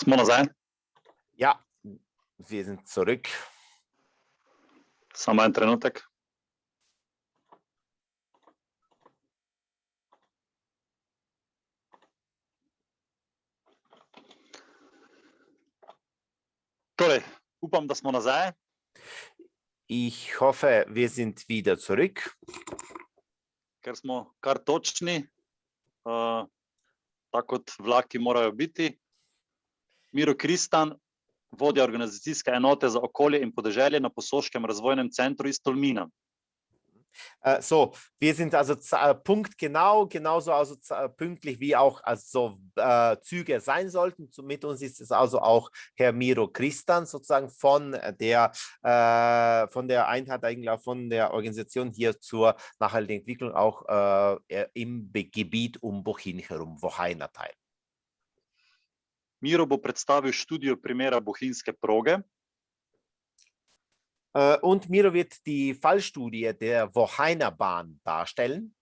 Smo nazaj. Ja, wir sind zurück. Samo en trenutek. Torej, upam, da smo nazaj. Ich hoffe, wir sind wieder zurück. Ker smo kar točni, tako kot vlaki morajo biti. Miro Kristan, vodja organizacijske enote za okolje in podeželje na Posoškem razvojnem centru iz Tolmina. So, wir sind also punktgenau, genauso also pünktlich wie auch also Züge sein sollten. Mit uns ist es also auch Herr Miro Kristan, sozusagen von der Einheit, eigentlich auch von der Organisation hier zur nachhaltigen Entwicklung, auch im Gebiet um Bohinj herum, Vohajna Teil. Miro bo predstavil študijo primera bohinjske proge. Und Miro wird die Fallstudie der Vohajna Bahn darstellen.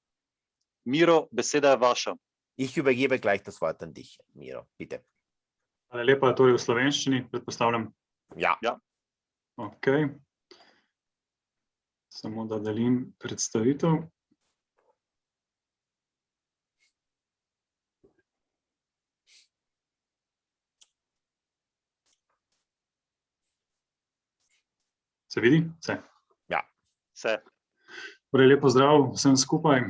Miro, beseda je vaša. Ich übergebe gleich das Wort an dich, Miro, bitte. Hvala lepa, torej v slovenščini, predpostavljam. Ja. Ja. Ok. Samo da delim predstavitev. Se vidi? Vse. Ja. Vse. Torej, lep pozdrav vsem skupaj.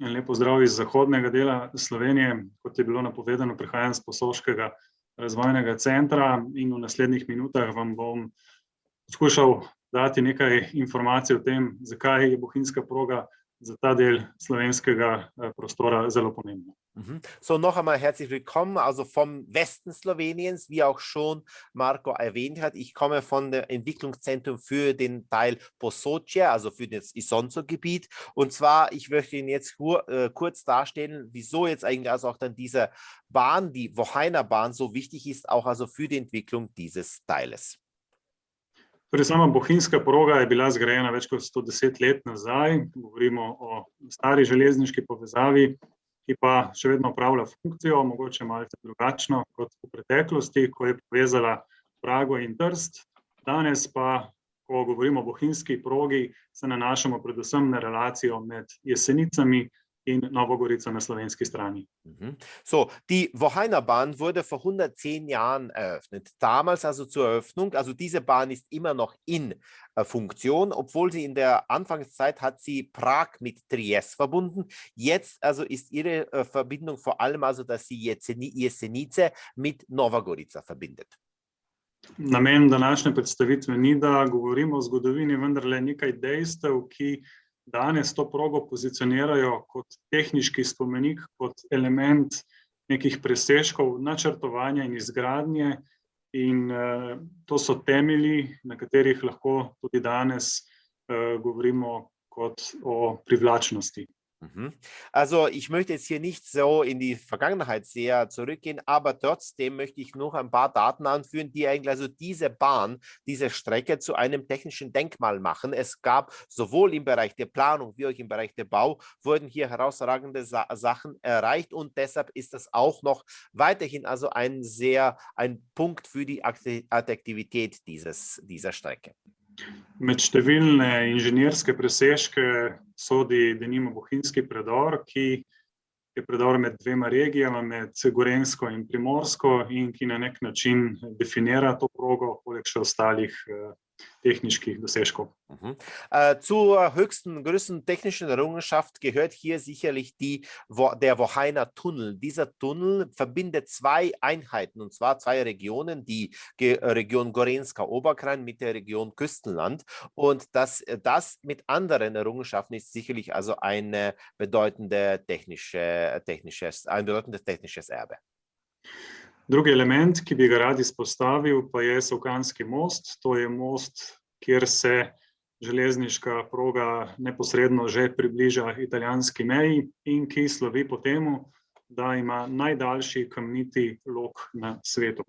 In lep pozdrav iz zahodnega dela Slovenije. Kot je bilo napovedano, prihajam z Posoškega razvojnega centra in v naslednjih minutah vam bom poskušal dati nekaj informacij o tem, zakaj je bohinjska proga za ta del slovenskega prostora zelo pomembna. So, noch einmal herzlich willkommen, also vom Westen Sloweniens, wie auch schon Marko erwähnt hat. Ich komme von dem Entwicklungszentrum für den Teil Posočje, also für das Isonzo-Gebiet. Und zwar, ich möchte Ihnen jetzt kurz darstellen, wieso jetzt eigentlich also auch dann diese Bahn, die Vohajna Bahn, so wichtig ist, auch also für die Entwicklung dieses Teiles. Torej, sama bohinjska proga je bila zgrajena več kot 110 let nazaj. Govorimo o stari železniški povezavi, ki pa še vedno opravlja funkcijo, mogoče malce drugačno kot v preteklosti, ko je povezala Prago in Trst. Danes pa, ko govorimo o bohinjski progi, se nanašamo predvsem na relacijo med Jesenicami in Novo Gorico na slovenski strani. So, die Vohajna Bahn wurde vor 110 Jahren eröffnet. Damals also zur Eröffnung, also diese Bahn ist immer noch in Funktion, obwohl sie in der Anfangszeit hat sie Prag mit Trieste verbunden. Jetzt also ist ihre Verbindung vor allem also, dass sie Jesenice mit Nova Gorica verbindet. Namen današnje predstavitve ni, da govorimo o zgodovini, vendarle nekaj dejstev, ki danes to progo pozicionirajo kot tehniški spomenik, kot element nekih presežkov načrtovanja in izgradnje. In to so temelji, na katerih lahko tudi danes govorimo kot o privlačnosti. Also ich möchte jetzt hier nicht so in die Vergangenheit sehr zurückgehen, aber trotzdem möchte ich noch ein paar Daten anführen, die eigentlich also diese Bahn, diese Strecke zu einem technischen Denkmal machen. Es gab sowohl im Bereich der Planung wie auch im Bereich der Bau, wurden hier herausragende Sachen erreicht und deshalb ist das auch noch weiterhin also ein Punkt für die Attraktivität dieser Strecke. Med številne inženirske presežke sodi denimo bohinjski predor, ki je predor med dvema regijama, med Gorenjsko in Primorsko in ki na nek način definira to progo, poleg še ostalih technischen Dosežkov. Zur größten technischen Errungenschaft gehört hier sicherlich der Vohajna Tunnel. Dieser Tunnel verbindet zwei Einheiten, und zwar zwei Regionen, die Region Gorenjska Oberkrain mit der Region Küstenland. Und das mit anderen Errungenschaften ist sicherlich also ein bedeutendes technisches Erbe. Drugi element, ki bi ga rad izpostavil, pa je Solkanski most. To je most, kjer se železniška proga neposredno že približa italijanski meji in ki slovi po temu, da ima najdaljši kamniti lok na svetu.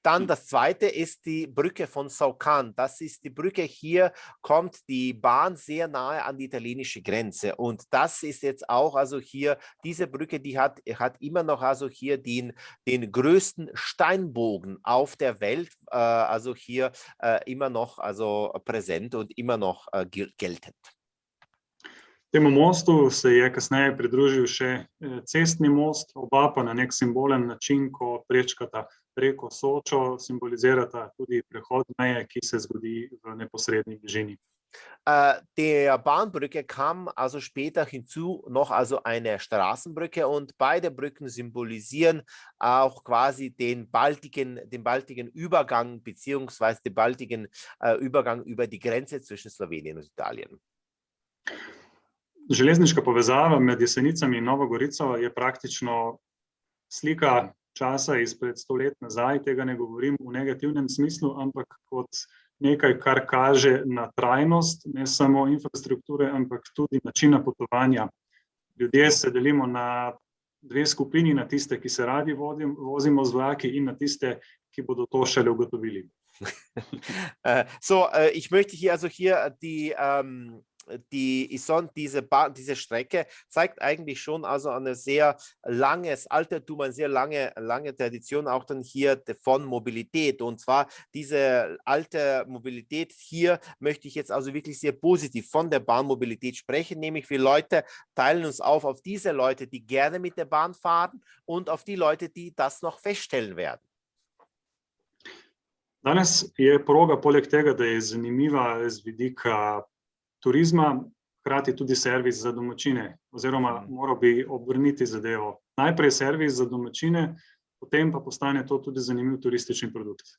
Dann das zweite ist die Brücke von Saucan. Das ist die Brücke, hier kommt die Bahn sehr nahe an die italienische Grenze. Und das ist jetzt auch, also hier, diese Brücke, die hat immer noch also hier den größten Steinbogen auf der Welt, also hier immer noch also präsent und immer noch geltend. Temu mostu se je kasneje pridružil še cestni most, oba pa na nek simbolen način, ko prečkata reko Sočo, simbolizirata tudi prehod meje, ki se zgodi v neposredni bližini. Der Bahnbrücke kam also später hinzu noch also eine Straßenbrücke und beide Brücken symbolisieren auch quasi den baltigen Übergang beziehungsweise den baltigen Übergang über die Grenze zwischen Slowenien und Italien. Železniška povezava med Jesenicami in Novo Gorico je praktično slika časa izpred 100 let nazaj. Tega ne govorim v negativnem smislu, ampak kot nekaj, kar kaže na trajnost, ne samo infrastrukture, ampak tudi načina potovanja. Ljudje se delimo na dve skupini, na tiste, ki se radi vozimo z vlaki, in na tiste, ki bodo to šele ugotovili. Ich möchte hier also hier diese Strecke zeigt eigentlich schon also eine sehr langes Altertum, eine sehr lange Tradition auch dann hier von Mobilität. Und zwar diese alte Mobilität hier möchte ich jetzt also wirklich sehr positiv von der Bahnmobilität sprechen, nämlich wir Leute teilen uns auf diese Leute, die gerne mit der Bahn fahren und auf die Leute, die das noch feststellen werden. Danes je proga poleg tega, da je zanimiva z vidika turizma, hkrati tudi servis za domačine, oziroma moral bi obrniti zadevo. Najprej servis za domačine, potem pa postane to tudi zanimiv turistični produkt.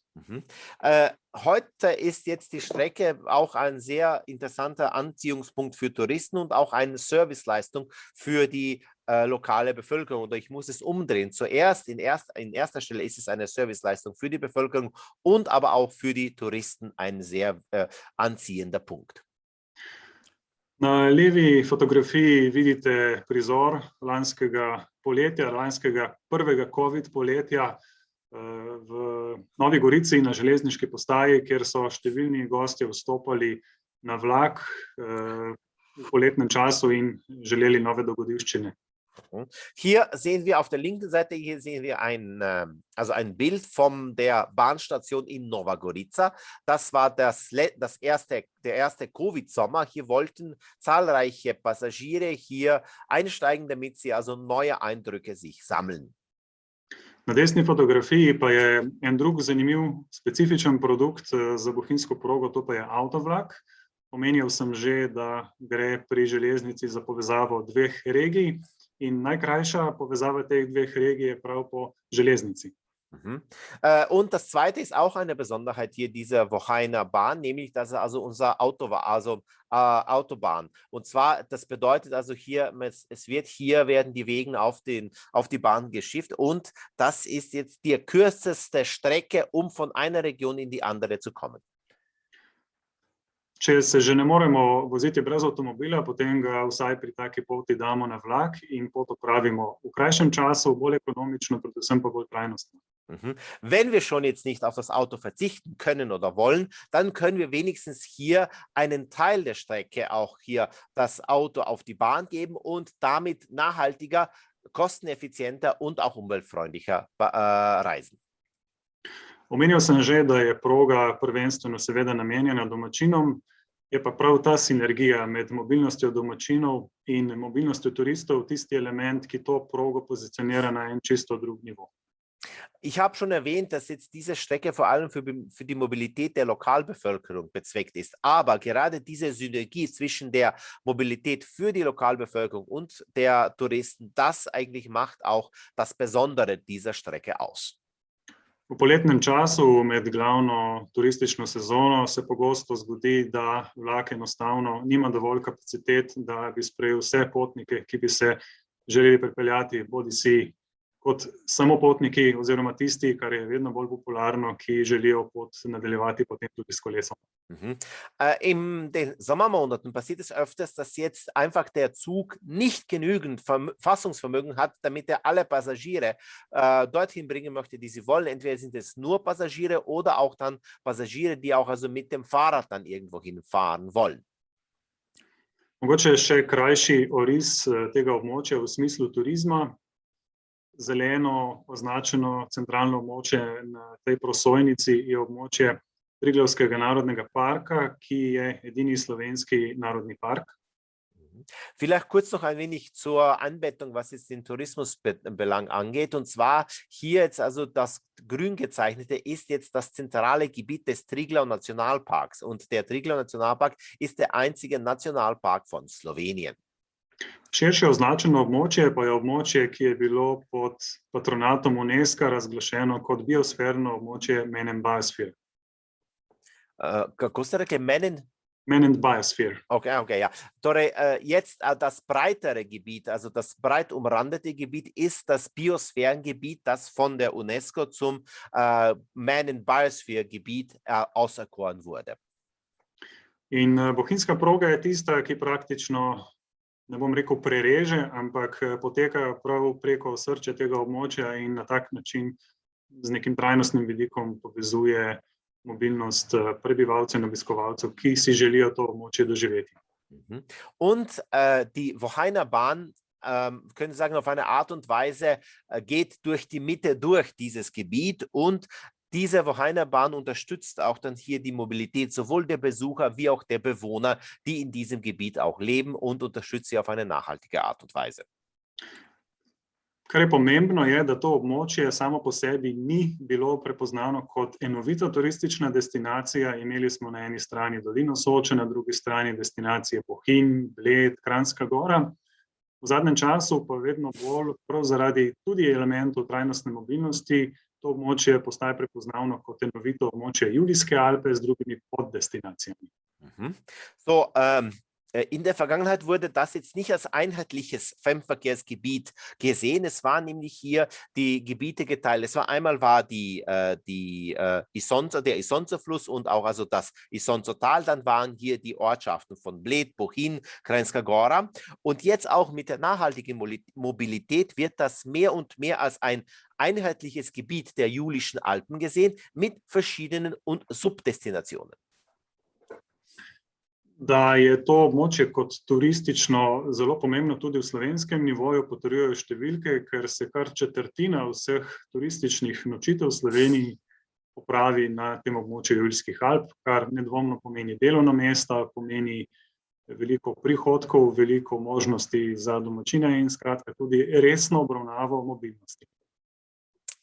Heute ist jetzt die Strecke auch ein sehr interessanter Anziehungspunkt für Touristen und auch eine Serviceleistung für die lokale Bevölkerung. Oder ich muss es umdrehen. Zuerst, in erster Stelle ist es eine Serviceleistung für die Bevölkerung und aber auch für die Touristen ein sehr anziehender Punkt. Na levi fotografiji vidite prizor lanskega poletja, lanskega prvega COVID poletja v Novi Gorici na železniški postaji, kjer so številni gostje vstopali na vlak v poletnem času in želeli nove dogodivščine. Hier sehen wir auf der linken Seite, hier sehen wir ein Bild von der Bahnstation in Nova Gorica. Das war der erste Covid-Sommer. Hier wollten zahlreiche Passagiere hier einsteigen, damit sie also neue Eindrücke sich sammeln. Na desni fotografiji pa je en drug zanimiv, specifičen produkt za bohinjsko progo, to pa je avtovlak. Omenjal sem že, da gre pri železnici za povezavo dveh regij. In najkrajša povezava teh dveh regij je prav po železnici. Und das zweite ist auch eine Besonderheit hier dieser Wocheiner Bahn, nämlich dass also unser Autobahn. Und zwar, das bedeutet also hier, hier werden die Wege auf die Bahn geschifft und das ist jetzt die kürzeste Strecke, um von einer Region in die andere zu kommen. Če se že ne moremo voziti brez avtomobila, potem ga vsaj pri taki poti damo na vlak in pot opravimo v krajšem času, bolj ekonomično, predvsem pa bolj trajnostno. Wenn wir schon jetzt nicht auf das Auto verzichten können oder wollen, dann können wir wenigstens hier einen Teil der Strecke auch hier das Auto auf die Bahn geben und damit nachhaltiger, kosteneffizienter und auch umweltfreundlicher reisen. Omenil sem že, da je proga prvenstveno seveda namenjena domačinom, je pa prav ta sinergija med mobilnostjo domačinov in mobilnostjo turistov tisti element, ki to progo pozicionira na en čisto drug nivo. Ich habe schon erwähnt, dass jetzt diese Strecke vor allem für die Mobilität der Lokalbevölkerung bezweckt ist. Aber gerade diese Synergie zwischen der Mobilität für die Lokalbevölkerung und der Touristen, das eigentlich macht auch das Besondere dieser Strecke aus. V poletnem času med glavno turistično sezono se pogosto zgodi, da vlak enostavno nima dovolj kapacitet, da bi sprejel vse potnike, ki bi se želeli pripeljati bodisi kot samopotniki oziroma tisti, kar je vedno bolj popularno, ki želijo pot nadaljevati potem tudi s kolesom. In den Sommermonaten passiert es öfters, dass jetzt einfach der Zug nicht genügend Fassungsvermögen hat, damit er alle Passagiere dorthin bringen möchte, die sie wollen. Entweder sind es nur Passagiere oder auch dann Passagiere, die auch also mit dem Fahrrad dann irgendwo hinfahren wollen. Mogoče še krajši oris tega območja v smislu turizma. Zeleno označeno centralno območje na tej prosojnici je območje Triglavskega narodnega parka, ki je edini slovenski narodni park. Vielleicht kurz noch ein wenig zur Anbettung, was jetzt den Tourismusbelang angeht. Und zwar hier jetzt also das grün gezeichnete ist jetzt das zentrale Gebiet des Triglav Nationalparks. Und der Triglav Nationalpark ist der einzige Nationalpark von Slowenien. Širše označeno območje pa je območje, ki je bilo pod patronatom UNESCO razglašeno kot biosferno območje Man and Biosphere. Kako ste rekli? Man and Biosphere. Okay, ja. Torej, jetzt das breitere Gebiet, also das breit umrandete Gebiet, ist das Biosphärengebiet, das von der UNESCO zum Man and Biosphere Gebiet auserkoren wurde. In bohinjska proga je tista, ki praktično, ne bom rekel prereže, ampak poteka prav preko osrčja tega območja in na tak način z nekim trajnostnim vidikom povezuje mobilnost prebivalcev in obiskovalcev, ki si želijo to območje doživeti. Und die Woheiner Bahn, können Sie sagen, auf eine Art und Weise geht durch die Mitte durch dieses Gebiet und diese Woheiner Bahn unterstützt auch dann hier die Mobilität sowohl der Besucher wie auch der Bewohner, die in diesem Gebiet auch leben, und unterstützt sie auf eine nachhaltige Art und Weise. Kar je pomembno je, da to območje samo po sebi ni bilo prepoznano kot enovita turistična destinacija. Imeli smo na eni strani dolino Soče, na drugi strani destinacije Bohinj, Bled, Kranjska Gora. V zadnjem času pa vedno bolj, prav zaradi tudi elementov trajnostne mobilnosti, to območje postaje prepoznavno kot enovito območje Julijske Alpe z drugimi poddestinacijami. So, in der Vergangenheit wurde das jetzt nicht als einheitliches Fernverkehrsgebiet gesehen. Es waren nämlich hier die Gebiete geteilt. Es war einmal der Isonzo-Fluss und auch also das Isonzo-Tal. Dann waren hier die Ortschaften von Bled, Bohinj, Kranjska Gora. Und jetzt auch mit der nachhaltigen Mobilität wird das mehr und mehr als ein einheitliches Gebiet der Julischen Alpen gesehen mit verschiedenen Subdestinationen. Da je to območje kot turistično zelo pomembno tudi v slovenskem nivoju, potrjujejo številke, ker se kar četrtina vseh turističnih nočitev v Sloveniji opravi na tem območju Julijskih Alp, kar nedvomno pomeni delovna mesta, pomeni veliko prihodkov, veliko možnosti za domačine in skratka tudi resno obravnavo mobilnosti.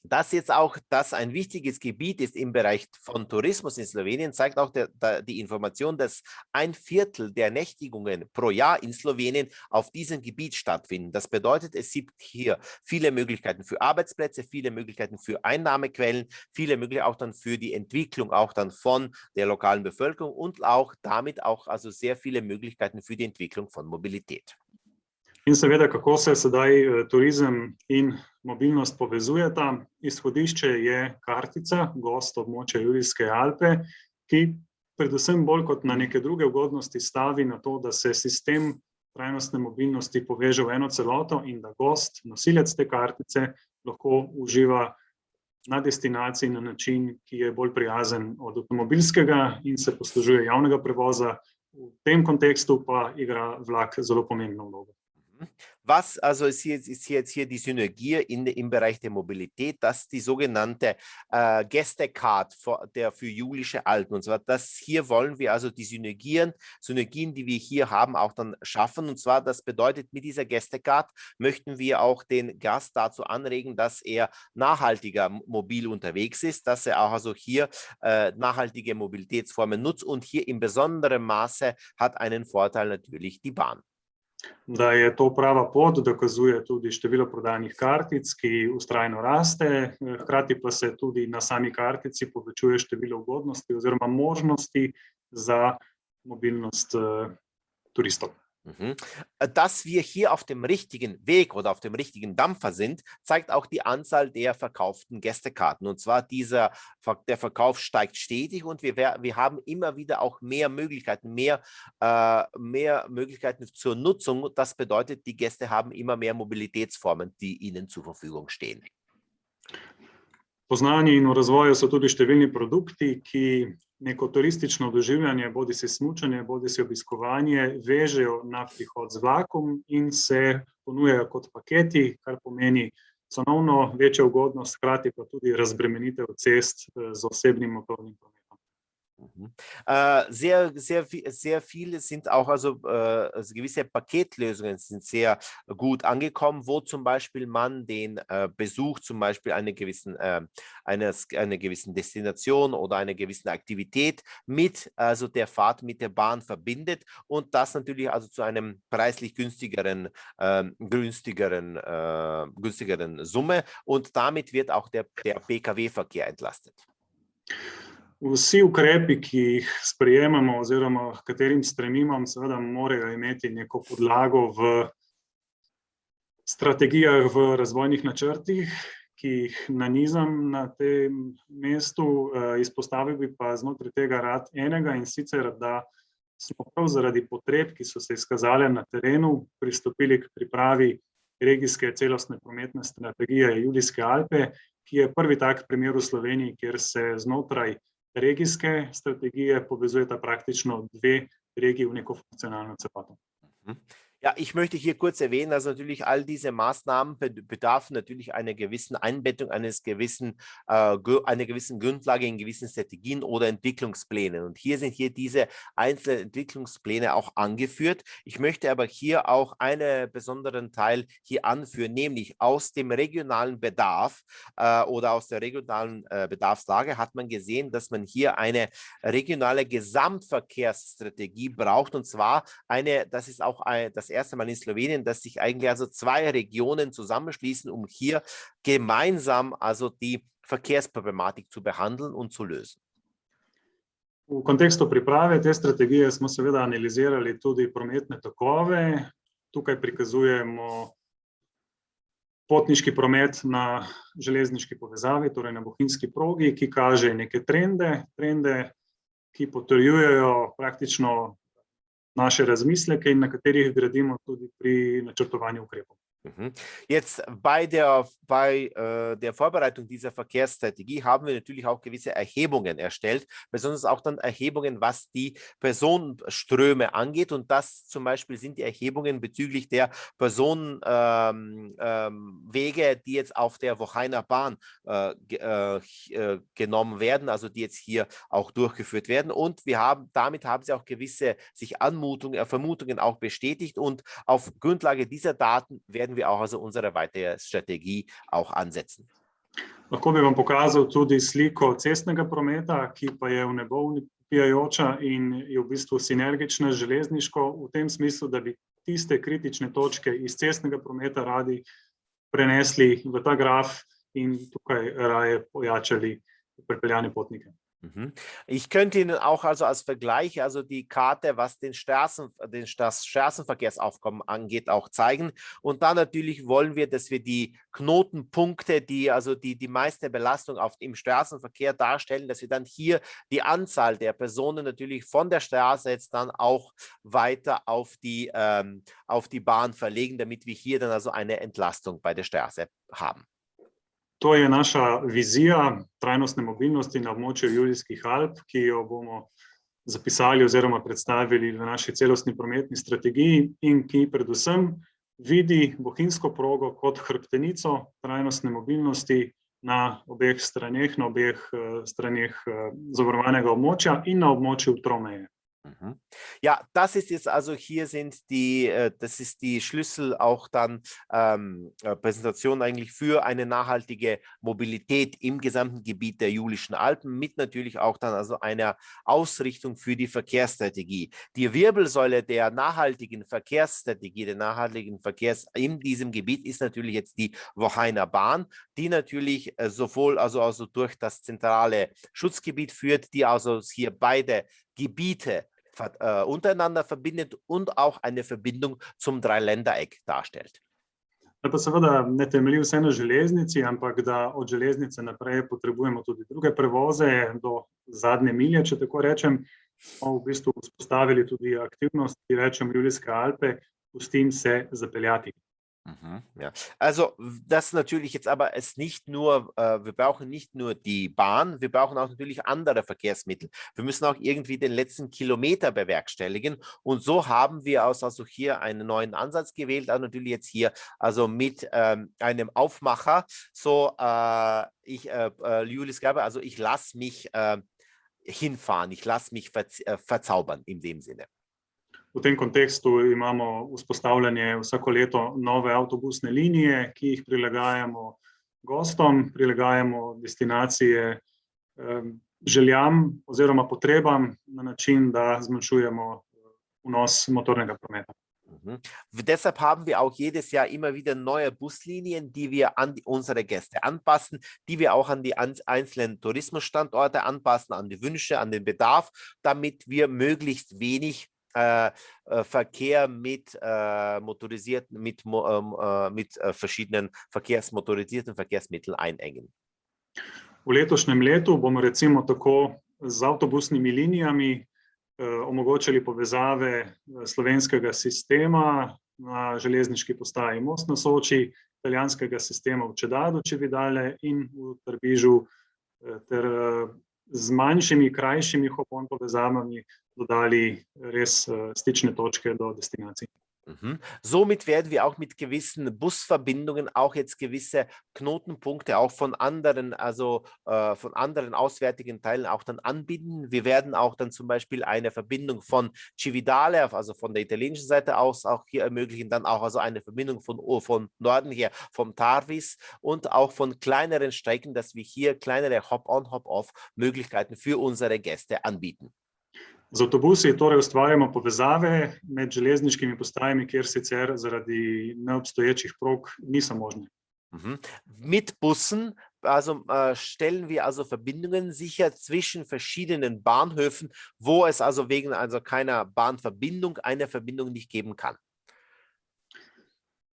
Dass jetzt auch das ein wichtiges Gebiet ist im Bereich von Tourismus in Slowenien, zeigt auch die Information, dass 1/4 der Nächtigungen pro Jahr in Slowenien auf diesem Gebiet stattfinden. Das bedeutet, es gibt hier viele Möglichkeiten für Arbeitsplätze, viele Möglichkeiten für Einnahmequellen, viele Möglichkeiten auch dann für die Entwicklung auch dann von der lokalen Bevölkerung und auch damit auch also sehr viele Möglichkeiten für die Entwicklung von Mobilität. In seveda, kako se sedaj turizem in mobilnost povezujeta. Izhodišče je kartica, gost območja Julijske Alpe, ki predvsem bolj kot na neke druge ugodnosti stavi na to, da se sistem trajnostne mobilnosti poveže v eno celoto in da gost, nosilec te kartice, lahko uživa na destinaciji na način, ki je bolj prijazen od avtomobilskega in se poslužuje javnega prevoza. V tem kontekstu pa igra vlak zelo pomembno vlogo. Was also ist jetzt hier die Synergie im Bereich der Mobilität, dass die sogenannte Gästecard für Julische Alpen, und zwar hier wollen wir also die Synergien, die wir hier haben, auch dann schaffen. Und zwar, das bedeutet, mit dieser Gästecard möchten wir auch den Gast dazu anregen, dass er nachhaltiger mobil unterwegs ist, dass er auch also hier nachhaltige Mobilitätsformen nutzt, und hier in besonderem Maße hat einen Vorteil natürlich die Bahn. Da je to prava pot, dokazuje tudi število prodanih kartic, ki vztrajno raste, hkrati pa se tudi na sami kartici povečuje število ugodnosti oziroma možnosti za mobilnost turistov. Mhm. Dass wir hier auf dem richtigen Weg oder auf dem richtigen Dampfer sind, zeigt auch die Anzahl der verkauften Gästekarten. Und zwar der Verkauf steigt stetig und wir haben immer wieder auch mehr Möglichkeiten, mehr Möglichkeiten zur Nutzung. Das bedeutet, die Gäste haben immer mehr Mobilitätsformen, die ihnen zur Verfügung stehen. Poznani in v razvoju so tudi številni produkti, ki neko turistično doživljanje, bodi si smučanje, bodi si obiskovanje, vežejo na prihod z vlakom in se ponujajo kot paketi, kar pomeni cenovno večjo ugodnost, hkrati pa tudi razbremenitev cest z osebnim motornim prometom. Sehr viele sind auch, also gewisse Paketlösungen sind sehr gut angekommen, wo zum Beispiel man den Besuch zum Beispiel einer gewissen Destination oder einer gewissen Aktivität mit also der Fahrt mit der Bahn verbindet und das natürlich also zu einem preislich günstigeren Summe und damit wird auch der PKW-Verkehr entlastet. Vsi ukrepi, ki jih sprejemamo oziroma h katerim stremimo, seveda morajo imeti neko podlago v strategijah, v razvojnih načrtih, ki jih nanizam na tem mestu. Izpostavil bi pa znotraj tega rad enega, in sicer, da smo prav zaradi potreb, ki so se izkazale na terenu, pristopili k pripravi regijske celostne prometne strategije Julijske Alpe, ki je prvi tak primer v Sloveniji, kjer se znotraj regijske strategije povezujeta praktično dve regiji v neko funkcionalno celoto. Ja, ich möchte hier kurz erwähnen, dass natürlich all diese Maßnahmen bedarf natürlich einer gewissen Einbettung, einer gewissen Grundlage in gewissen Strategien oder Entwicklungsplänen. Und hier sind diese einzelnen Entwicklungspläne auch angeführt. Ich möchte aber hier auch einen besonderen Teil hier anführen, nämlich aus dem regionalen Bedarf oder aus der regionalen Bedarfslage hat man gesehen, dass man hier eine regionale Gesamtverkehrsstrategie braucht. Und zwar das ist auch das erste Mal in Slowenien, dass sich eigentlich also zwei Regionen zusammenschließen, um hier gemeinsam also die Verkehrsproblematik zu behandeln und zu lösen. V kontekstu priprave te strategije smo seveda analizirali tudi prometne tokove. Tukaj prikazujemo potniški promet na železniški povezavi, torej na bohinjski progi, ki kaže neke trende, ki potrjujejo praktično naše razmisleke in na katerih gradimo tudi pri načrtovanju ukrepov. Jetzt bei der Vorbereitung dieser Verkehrsstrategie haben wir natürlich auch gewisse Erhebungen erstellt, besonders auch dann Erhebungen, was die Personenströme angeht. Und das zum Beispiel sind die Erhebungen bezüglich der Personenwege, die jetzt auf der Wocheiner Bahn genommen werden, also die jetzt hier auch durchgeführt werden. Und damit haben sie auch gewisse Vermutungen auch bestätigt. Und auf Grundlage dieser Daten werden wir auch also unsere weitere Strategie auch ansetzen. Lahko bi vam pokazal tudi sliko cestnega prometa, ki pa je v nebo vpijajoča in je v bistvu sinergična z železniško, v tem smislu, da bi tiste kritične točke iz cestnega prometa radi prenesli v ta graf in tukaj raje pojačali pripeljane potnike. Ich könnte Ihnen auch also als Vergleich also die Karte, was das Straßenverkehrsaufkommen angeht, auch zeigen. Und dann natürlich wollen wir, dass wir die Knotenpunkte, die meiste Belastung im Straßenverkehr darstellen, dass wir dann hier die Anzahl der Personen natürlich von der Straße jetzt dann auch weiter auf die Bahn verlegen, damit wir hier dann also eine Entlastung bei der Straße haben. To je naša vizija trajnostne mobilnosti na območju Julijskih Alp, ki jo bomo zapisali oziroma predstavili v naši celostni prometni strategiji in ki predvsem vidi bohinjsko progo kot hrbtenico trajnostne mobilnosti na obeh straneh zavarovanega območja in na območju tromeje. Ja, das ist jetzt also hier das ist die Schlüssel auch dann Präsentation eigentlich für eine nachhaltige Mobilität im gesamten Gebiet der Julischen Alpen mit natürlich auch dann also einer Ausrichtung für die Verkehrsstrategie. Die Wirbelsäule der nachhaltigen Verkehrsstrategie, der nachhaltigen Verkehrs in diesem Gebiet ist natürlich jetzt die Wocheiner Bahn, die natürlich sowohl also durch das zentrale Schutzgebiet führt, die also hier beide Gebiete untereinander verbindet und auch eine Verbindung zum Dreiländereck darstellt. Da pa seveda ne temelji vse na železnici, ampak da od železnice naprej potrebujemo tudi druge prevoze do zadnje milje, če tako rečem. Smo v bistvu vzpostavili tudi aktivnost, ki rečem Julijske Alpe, pustim se zapeljati. Ja. Also das natürlich jetzt aber ist nicht nur, wir brauchen nicht nur die Bahn, wir brauchen auch natürlich andere Verkehrsmittel. Wir müssen auch irgendwie den letzten Kilometer bewerkstelligen und so haben wir also hier einen neuen Ansatz gewählt, auch natürlich jetzt hier also mit einem Aufmacher, so Julius Gabe, also ich lasse mich hinfahren, ich lasse mich verzaubern in dem Sinne. V tem kontekstu imamo vzpostavljanje vsako leto nove avtobusne linije, ki jih prilagajamo gostom, prilagajamo destinacije željam oziroma potrebam na način, da zmanjšujemo vnos motornega prometa. Deshalb haben wir auch jedes Jahr immer wieder neue Buslinien, die wir an unsere Gäste anpassen, die wir auch an die einzelnen Tourismusstandorte anpassen, an die Wünsche, an den Bedarf, damit wir möglichst wenig Verkehr mit verschiedenen motorisierten Verkehrsmitteln einengen. V letošnjem letu bomo recimo tako z avtobusnimi linijami omogočili povezave slovenskega sistema na železniški postaji Most na Soči, italijanskega sistema v Čedadu, Cividale in v Trbižu ter z manjšimi, krajšimi hopon povezavami dodali res stične točke do destinacij. Somit werden wir auch mit gewissen Busverbindungen auch jetzt gewisse Knotenpunkte auch von anderen, also von anderen auswärtigen Teilen auch dann anbieten. Wir werden auch dann zum Beispiel eine Verbindung von Cividale, also von der italienischen Seite aus auch hier ermöglichen, dann auch also eine Verbindung von Norden her, vom Tarvis und auch von kleineren Strecken, dass wir hier kleinere Hop-on, Hop-off Möglichkeiten für unsere Gäste anbieten. Z avtobusi torej ustvarjamo povezave med železniškimi postajami, kjer sicer zaradi neobstoječih prog niso možne. Mit Bussen also, stellen wir also Verbindungen sicher zwischen verschiedenen Bahnhöfen, wo es also wegen also keiner Bahnverbindung eine Verbindung nicht geben kann.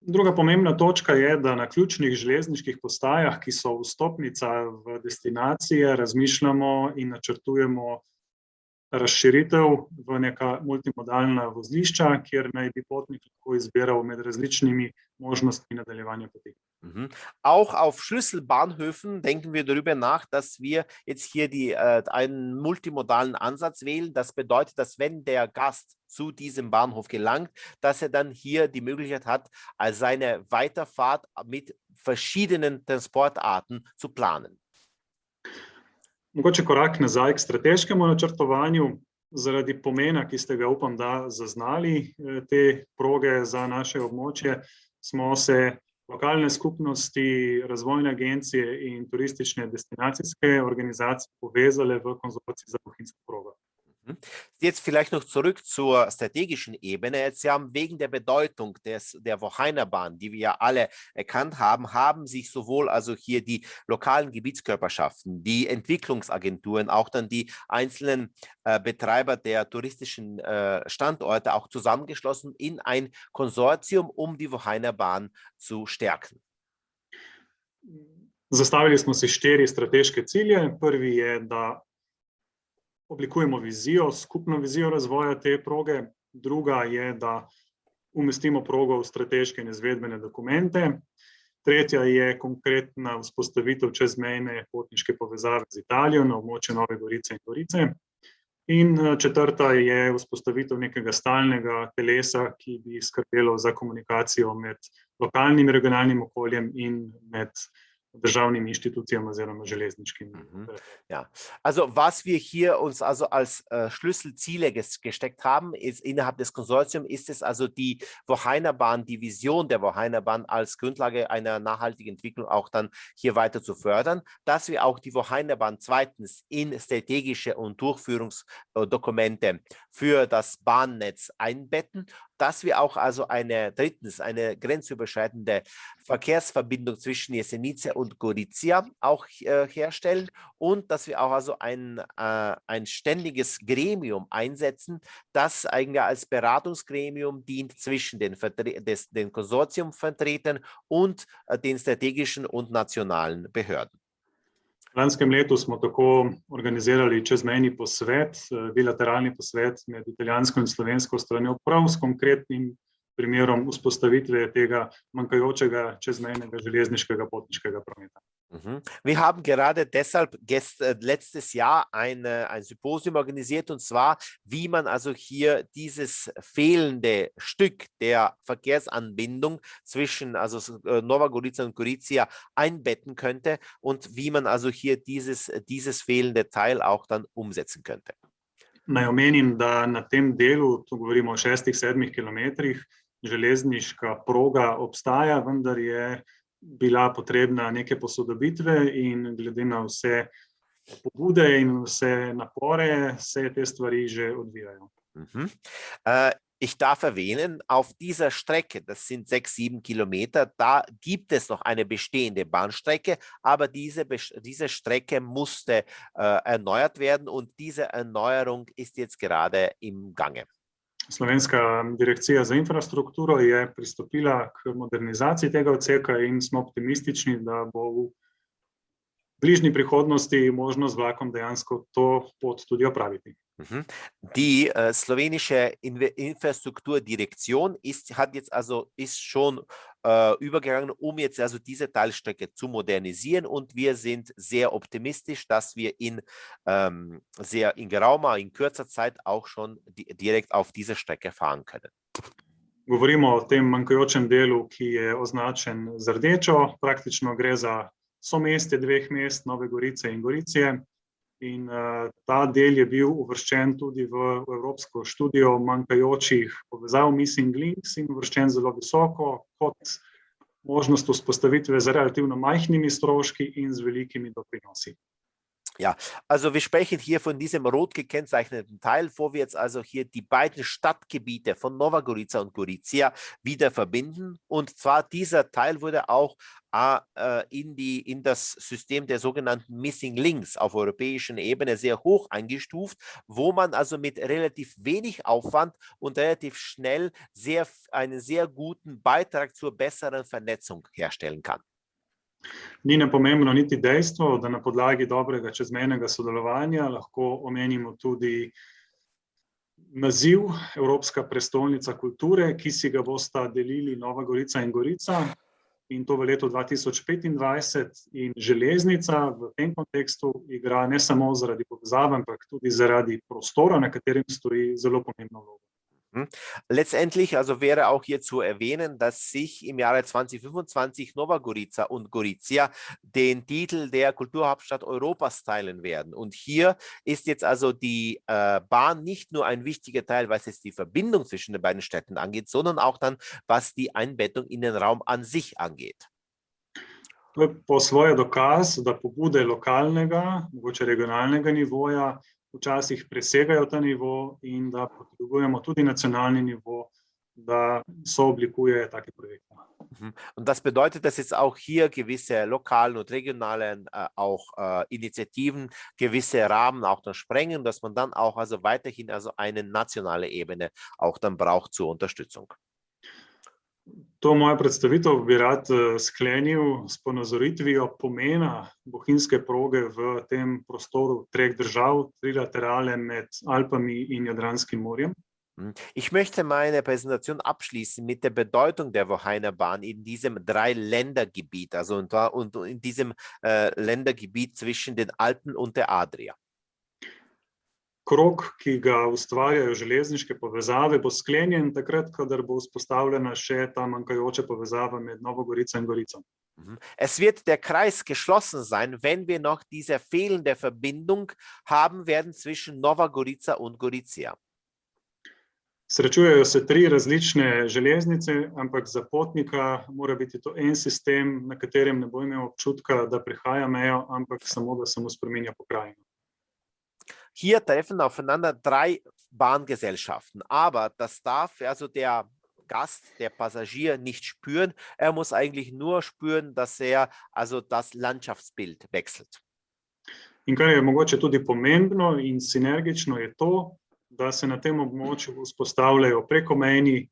Druga pomembna točka je, da na ključnih železniških postajah, ki so vstopnica v destinacije, razmišljamo in načrtujemo razširitev v neka multimodalna vozlišča, kjer naj bi potnik lahko izbiral med različnimi možnostmi nadaljevanja poti. Auch auf Schlüsselbahnhöfen denken wir darüber nach, dass wir jetzt hier einen multimodalen Ansatz wählen. Das bedeutet, dass wenn der Gast zu diesem Bahnhof gelangt, dass er dann hier die Möglichkeit hat, seine Weiterfahrt mit verschiedenen Transportarten zu planen. Mogoče korak nazaj k strateškemu načrtovanju. Zaradi pomena, ki ste ga upam, da zaznali te proge za naše območje, smo se lokalne skupnosti, razvojne agencije in turistične destinacijske organizacije povezale v konzorcij za bohinjsko progo. Jetzt vielleicht noch zurück zur strategischen Ebene. Jetzt haben wegen der Bedeutung der Wochainerbahn, die wir ja alle erkannt haben, haben sich sowohl also hier die lokalen Gebietskörperschaften, die Entwicklungsagenturen, auch dann die einzelnen Betreiber der touristischen Standorte auch zusammengeschlossen in ein Konsortium, um die Wochainerbahn zu stärken. Zastavili smo si 4 strateške cilje. Prvi je, da oblikujemo vizijo, skupno vizijo razvoja te proge. Druga je, da umestimo progo v strateške in izvedbene dokumente. Tretja je konkretna vzpostavitev čezmejne potniške povezave z Italijo na območju Nove Gorice in Gorice. In četrta je vzpostavitev nekega stalnega telesa, ki bi skrbelo za komunikacijo med lokalnim in regionalnim okoljem in med državnimi Institutionen oziroma železniškimi. Ja, also was wir hier uns also als Schlüsselziele gesteckt haben, ist innerhalb des Konsortiums, ist es also die Wochainerbahn, die Vision der Wochainerbahn als Grundlage einer nachhaltigen Entwicklung auch dann hier weiter zu fördern, dass wir auch die Wochainerbahn zweitens in strategische und Durchführungsdokumente für das Bahnnetz einbetten dass wir auch also drittens eine grenzüberschreitende Verkehrsverbindung zwischen Jesenice und Gorizia auch herstellen und dass wir auch also ein ständiges Gremium einsetzen, das eigentlich als Beratungsgremium dient zwischen den Konsortiumvertretern und den strategischen und nationalen Behörden. V lanskem letu smo tako organizirali čezmejni posvet, bilateralni posvet med italijansko in slovensko stranjo, prav s konkretnim primerom vzpostavitve tega manjkajočega čezmejnega železniškega potniškega prometa. Wir haben gerade deshalb letztes Jahr ein Symposium organisiert, und zwar, wie man also hier dieses fehlende Stück der Verkehrsanbindung zwischen also Nova Gorica und Gorizia einbetten könnte und wie man also hier dieses fehlende Teil auch dann umsetzen könnte. Naj omenim, da na tem delu, tu govorimo o 6-7 kilometrih, železniška proga obstaja, vendar je bila potrebna neke posodobitve in glede na vse pobude in vse napore se te stvari že odvijajo. Ich darf erwähnen, auf dieser Strecke, das sind 6-7 Kilometer, da gibt es noch eine bestehende Bahnstrecke, aber diese Strecke musste erneuert werden und diese Erneuerung ist jetzt gerade im Gange. Slovenska direkcija za infrastrukturo je pristopila k modernizaciji tega odseka in smo optimistični, da bo v bližnji prihodnosti možno z vlakom dejansko to pot tudi opraviti. Die slowenische Infrastrukturdirektion ist schon übergegangen, jetzt also diese Teilstrecke zu modernisieren, und wir sind sehr optimistisch, dass wir in kürzer Zeit auch schon direkt auf diese Strecke fahren können. Govorimo o tem manjkajočem delu, ki je označen z rdečo, praktično gre za somestje dveh mest, Nove Gorice in Goricije. In ta del je bil uvrščen tudi v evropsko študijo manjkajočih povezav Missing Links in uvrščen zelo visoko kot možnost vzpostavitve z relativno majhnimi stroški in z velikimi doprinosi. Ja, also wir sprechen hier von diesem rot gekennzeichneten Teil, wo wir jetzt also hier die beiden Stadtgebiete von Nova Gorica und Gorizia wieder verbinden. Und zwar dieser Teil wurde auch in das System der sogenannten Missing Links auf europäischer Ebene sehr hoch eingestuft, wo man also mit relativ wenig Aufwand und relativ schnell einen sehr guten Beitrag zur besseren Vernetzung herstellen kann. Ni nepomembno niti dejstvo, da na podlagi dobrega čezmejnega sodelovanja lahko omenimo tudi naziv Evropska prestolnica kulture, ki si ga bosta delili Nova Gorica in Gorica, in to v letu 2025, in železnica v tem kontekstu igra ne samo zaradi povezave, ampak tudi zaradi prostora, na katerem stoji, zelo pomembno vlogo. Letztendlich also wäre auch hier zu erwähnen, dass sich im Jahre 2025 Nova Gorica und Gorizia den Titel der Kulturhauptstadt Europas teilen werden. Und hier ist jetzt also die Bahn nicht nur ein wichtiger Teil, was jetzt die Verbindung zwischen den beiden Städten angeht, sondern auch dann, was die Einbettung in den Raum an sich angeht. To je po svoje dokaz, da pobude lokalnega, mogoče regionalnega nivoja včasih presegajo ta nivo in da potrebujemo tudi nacionalni nivo, da sooblikuje take projekte. Und das bedeutet, dass jetzt auch hier gewisse lokalen und regionalen Initiativen gewisse Rahmen auch dann sprengen, dass man dann auch also weiterhin also eine nationale Ebene auch dann braucht zur Unterstützung. To mojo predstavitev bi rad sklenil s ponazoritvijo pomena bohinjske proge v tem prostoru treh držav, trilaterale med Alpami in Jadranskim morjem. Ich möchte meine Präsentation abschließen mit der Bedeutung der Bohinja Bahn in diesem Dreiländergebiet, also und in diesem Ländergebiet zwischen den Alpen und der Adria. Krog, ki ga ustvarjajo železniške povezave, bo sklenjen takrat, kadar bo vzpostavljena še ta manjkajoča povezava med Novo Gorico in Gorico. Es wird der Kreis geschlossen sein, wenn wir noch diese fehlende Verbindung haben werden zwischen Nova Gorica und Gorizia. Srečujejo se tri različne železnice, ampak za potnika mora biti to en sistem, na katerem ne bo imel občutka, da prehaja mejo, ampak samo, da se mu spreminja pokrajina. Hier treffen aufeinander drei Bahngesellschaften. Aber das darf also der Gast, der Passagier nicht spüren. Er muss eigentlich nur spüren, dass er also das Landschaftsbild wechselt. In kar je mogoče tudi pomembno in sinergično je to, da se na tem območju vzpostavljajo prekomejni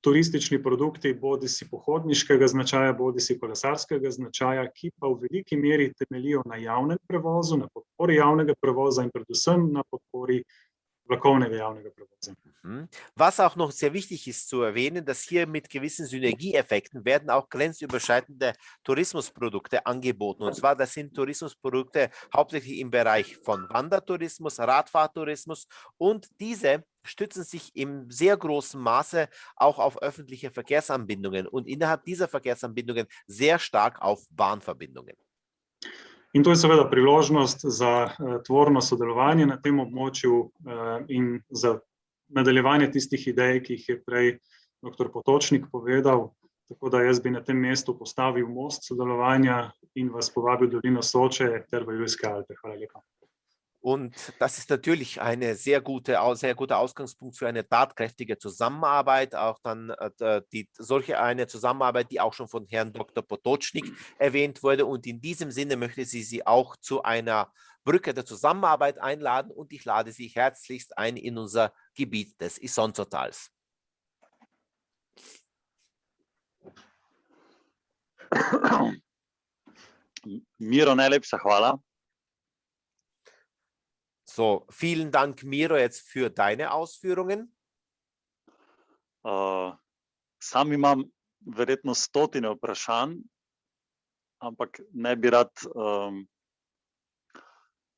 turistični produkti, bodisi pohodniškega značaja, bodisi kolesarskega značaja, ki pa v veliki meri temeljijo na javnem prevozu, na podpori javnega prevoza in predvsem na podpori vlakovnega javnega prevoza. Was auch noch sehr wichtig ist zu erwähnen, dass hier mit gewissen Synergieeffekten werden auch grenzüberschreitende Tourismusprodukte angeboten. Und zwar, das sind Tourismusprodukte hauptsächlich im Bereich von Wandertourismus, Radfahrtourismus und diese stützen sich im sehr großen Maße auch auf öffentliche Verkehrsanbindungen und innerhalb dieser Verkehrsanbindungen sehr stark auf Bahnverbindungen. In to je seveda priložnost za tvorno sodelovanje na tem območju in za nadaljevanje tistih idej, ki jih je prej dr. Potočnik povedal. Tako da jaz bi na tem mestu postavil most sodelovanja in vas povabil v dolino Soče ter v Julijske Alpe. Hvala lepa. Und das ist natürlich ein sehr guter Ausgangspunkt für eine tatkräftige Zusammenarbeit, auch dann solche eine Zusammenarbeit, die auch schon von Herrn Dr. Potočnik erwähnt wurde. Und in diesem Sinne möchte sie auch zu einer Brücke der Zusammenarbeit einladen und ich lade Sie herzlichst ein in unser Gebiet des Isonzotals. Miro, najlepša hvala. So, vielen Dank, Miro, jetzt für deine Ausführungen. Sam imam verjetno stotine vprašanj, ampak ne bi rad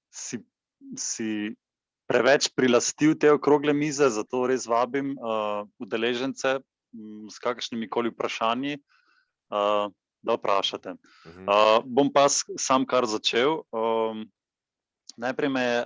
si preveč prilastil te okrogle mize, zato res vabim udeležence s kakšnimi koli vprašanji, da vprašate. Bom pa sam kar začel. Najprej me je